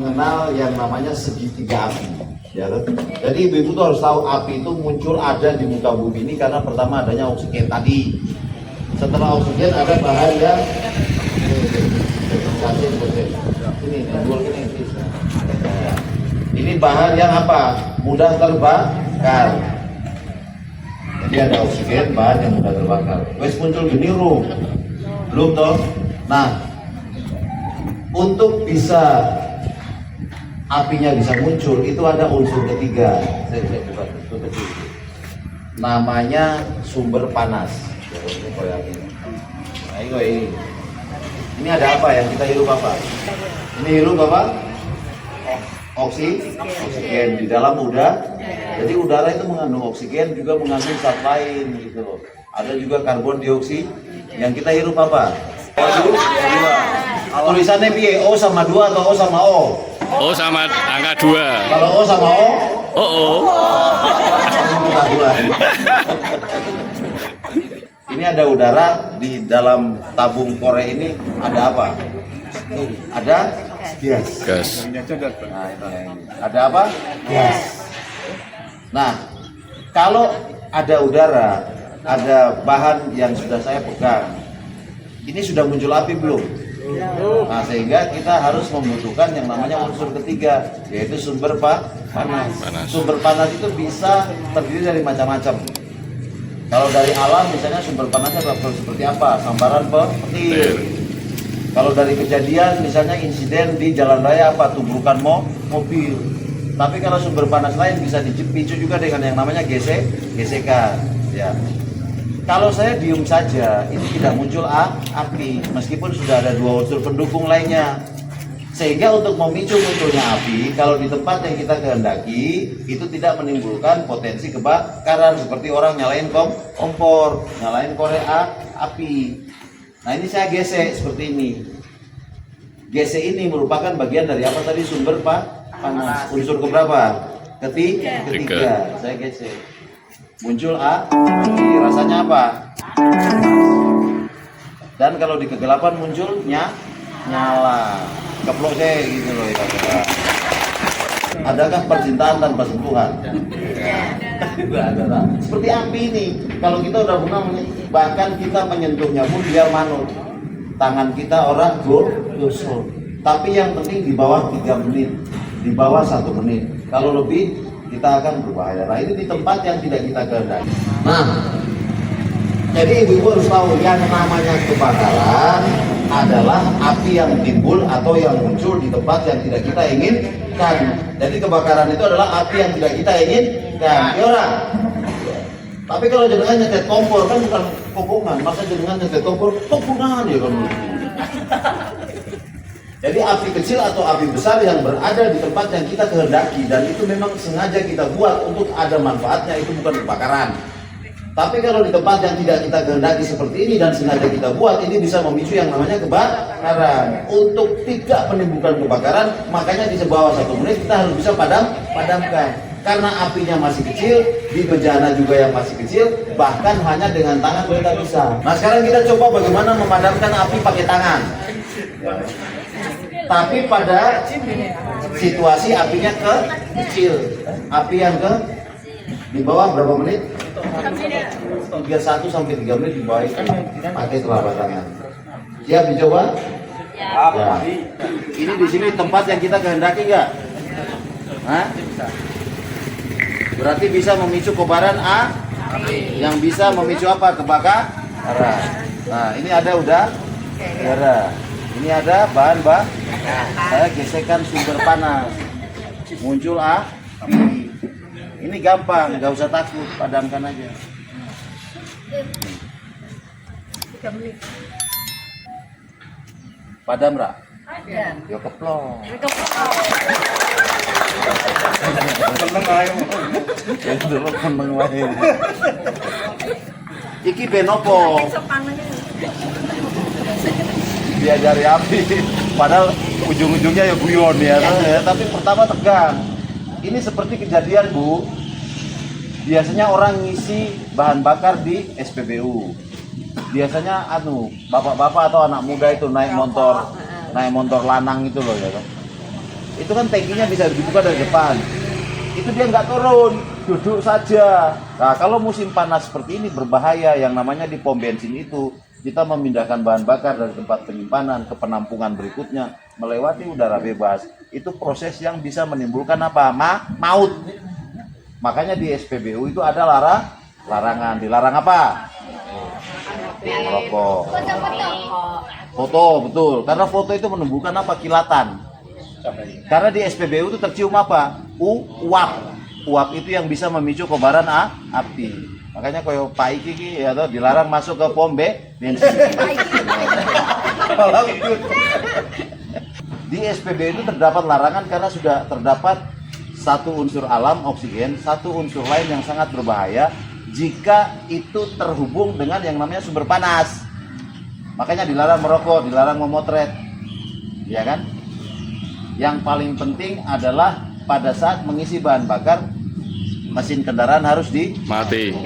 mengenal yang namanya segitiga api. Ya, jadi ibu-ibu tuh harus tahu api itu muncul ada di muka bumi ini karena pertama adanya oksigen tadi. Setelah oksigen ada bahan yang ini bahan yang apa? Mudah terbakar. Jadi ada oksigen, bahan yang mudah terbakar. Wes muncul gini belum toh? Nah, untuk bisa apinya bisa muncul itu ada unsur ketiga. Saya coba namanya sumber panas. Nah, ini ada apa yang kita hirup apa? Ini hirup apa? Oksigen di dalam udara. Jadi udara itu mengandung oksigen juga mengandung zat lain gitu loh. Ada juga karbon dioksida. Yang kita hirup apa? Tulisannya piye? O sama 2 atau O sama O? O sama angka 2. Kalau O sama O? Ini ada udara di dalam tabung kore ini ada apa? Ada gas. Nah, ini. Ada apa? Gas. Nah, kalau ada udara, ada bahan yang sudah saya pegang, ini sudah muncul api belum? Nah, sehingga kita harus membutuhkan yang namanya unsur ketiga, yaitu sumber panas. Sumber panas itu bisa terdiri dari macam-macam. Kalau dari alam misalnya sumber panasnya seperti apa? Sambaran petir. Kalau dari kejadian misalnya insiden di jalan raya apa? Tubrukan mobil. Tapi kalau sumber panas lain bisa dipicu juga dengan yang namanya gesekan. Ya. Kalau saya diem saja, ini tidak muncul api, meskipun sudah ada 2 unsur pendukung lainnya. Sehingga untuk memicu munculnya api, kalau di tempat yang kita kehendaki, itu tidak menimbulkan potensi kebakaran seperti orang nyalain kompor, nyalain korek api. Nah, ini saya gesek seperti ini. Gesek ini merupakan bagian dari apa tadi? Sumber panas. Unsur keberapa? Ketiga. Saya gesek. Muncul api. Rasanya apa? Dan kalau di kegelapan muncul nyala. Keplok saya gitu loh ya. Adakah percintaan tanpa sentuhan? Seperti api ini, kalau kita udah pernah bahkan kita menyentuhnya pun dia manut. Tangan kita orang gosok. Tapi yang penting di bawah 3 menit, di bawah 1 menit. Kalau lebih kita akan berbahaya. Nah, ini di tempat yang tidak kita kehendaki. Nah, jadi ibu-ibu harus tahu yang namanya kebakaran adalah api yang timbul atau yang muncul di tempat yang tidak kita inginkan. Jadi kebakaran itu adalah api yang tidak kita inginkan. Ya orang. Tapi kalau jenengan nyetet kompor kan bukan kopungan, masa jenengan nyetet kompor kopungan ya kan. Jadi api kecil atau api besar yang berada di tempat yang kita kehendaki dan itu memang sengaja kita buat untuk ada manfaatnya, itu bukan kebakaran. Tapi kalau di tempat yang tidak kita kehendaki seperti ini dan sengaja kita buat, ini bisa memicu yang namanya kebakaran. Untuk tidak menimbulkan kebakaran, makanya di bawah 1 menit kita harus bisa padamkan. Karena apinya masih kecil, di bejana juga yang masih kecil, bahkan hanya dengan tangan kita bisa. Nah, sekarang kita coba bagaimana memadamkan api pakai tangan. Tapi pada situasi apinya kecil, api yang di bawah berapa menit? 31 sampai 3 menit di bawah itu pakai telapak tangan. Siap dicoba? Ya. Ini di sini tempat yang kita kehendaki nggak? Hah? Berarti bisa memicu kobaran yang bisa memicu apa? Kebakaran. Nah, ini ada udara. Ini ada bahan saya gesekkan sumber panas. Muncul api. Ini gampang, nggak usah takut, padamkan aja. 3 menit. Padam, Ra? Padam. Yo keplong. Meneng wae. Iki benopo? Diajari api. Padahal ujung-ujungnya ya guyon ya. Tapi pertama tegang. Ini seperti kejadian, Bu. Biasanya orang ngisi bahan bakar di SPBU. Biasanya bapak-bapak atau anak muda itu naik motor lanang itu loh ya kan. itu kan tangkinya bisa dibuka dari depan. Itu dia nggak turun, duduk saja. Nah, kalau musim panas seperti ini berbahaya. Yang namanya di pom bensin itu kita memindahkan bahan bakar dari tempat penyimpanan ke penampungan berikutnya melewati udara bebas. Itu proses yang bisa menimbulkan apa? Maut. Makanya di SPBU itu ada larangan. Dilarang apa? Merokok. Foto, betul. Karena foto itu menimbulkan apa? Kilatan. Karena di SPBU itu tercium apa? Uap. Uap itu yang bisa memicu kobaran api. Makanya koyo Pak Iki ya toh dilarang masuk ke pom bensin. Di SPBU itu terdapat larangan karena sudah terdapat satu unsur alam oksigen, satu unsur lain yang sangat berbahaya jika itu terhubung dengan yang namanya sumber panas. Makanya dilarang merokok, dilarang memotret. Ya kan? Yang paling penting adalah pada saat mengisi bahan bakar mesin kendaraan harus Mati.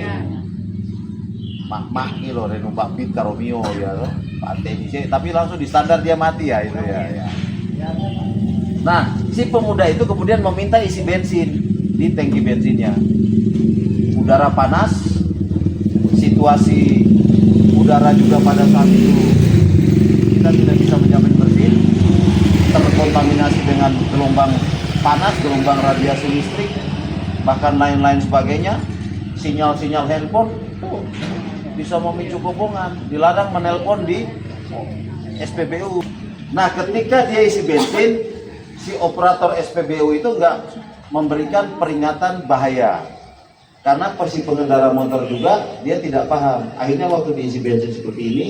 mak ini loh numpak Beat karo Mio ya loh. Pak TNC, tapi langsung di standar dia mati ya itu ya. Nah, si pemuda itu kemudian meminta isi bensin di tangki bensinnya. Udara panas, situasi udara juga pada saat itu kita tidak bisa menjamin bersih, terkontaminasi dengan gelombang panas, gelombang radiasi listrik, bahkan lain-lain sebagainya. Sinyal-sinyal handphone bisa memicu kebohongan, dilarang menelpon di SPBU. Nah, ketika dia isi bensin, si operator SPBU itu enggak memberikan peringatan bahaya. Karena si pengendara motor juga dia tidak paham. Akhirnya waktu diisi bensin seperti ini,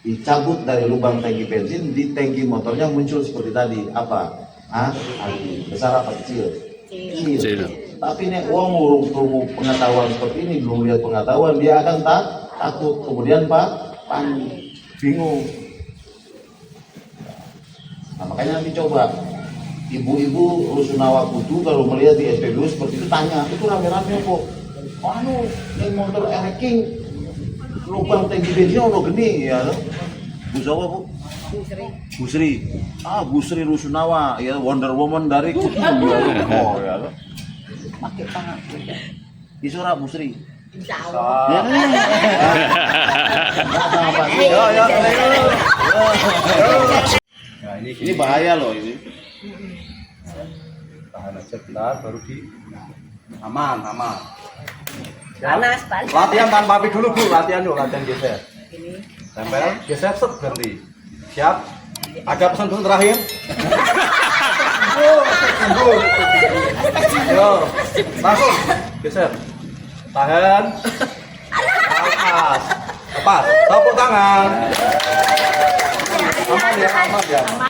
dicabut dari lubang tangki bensin, di tangki motornya muncul seperti tadi. Apa? Api. Besar apa kecil? Kecil. Tapi nek uang urung pengetahuan seperti ini, belum lihat pengetahuan, dia akan takut. Kemudian panik, bingung. Nah, makanya nanti coba ibu-ibu rusunawa kudu kalau melihat di SPBU seperti itu tanya, itu rame-rame kok. Ini motor ereking lubang tangki bensin ono geni ya. Bu Jawa Bu? Busri. Busri Rusunawa ya, Wonder Woman dari kudu ya. Oh ya. Pakai tangan. Isura Busri. Insyaallah. Ya. Nah, ini bahaya loh ini. Tahan aja bentar, baru di aman. Panas, panas. Latihan tanpa api dulu Bu, latihan geser. Tempel, geser, set, berhenti. Siap? Ada pesan terakhir? Yo, langsung geser. Tahan. Lepas. Tepuk tangan. Aman ya.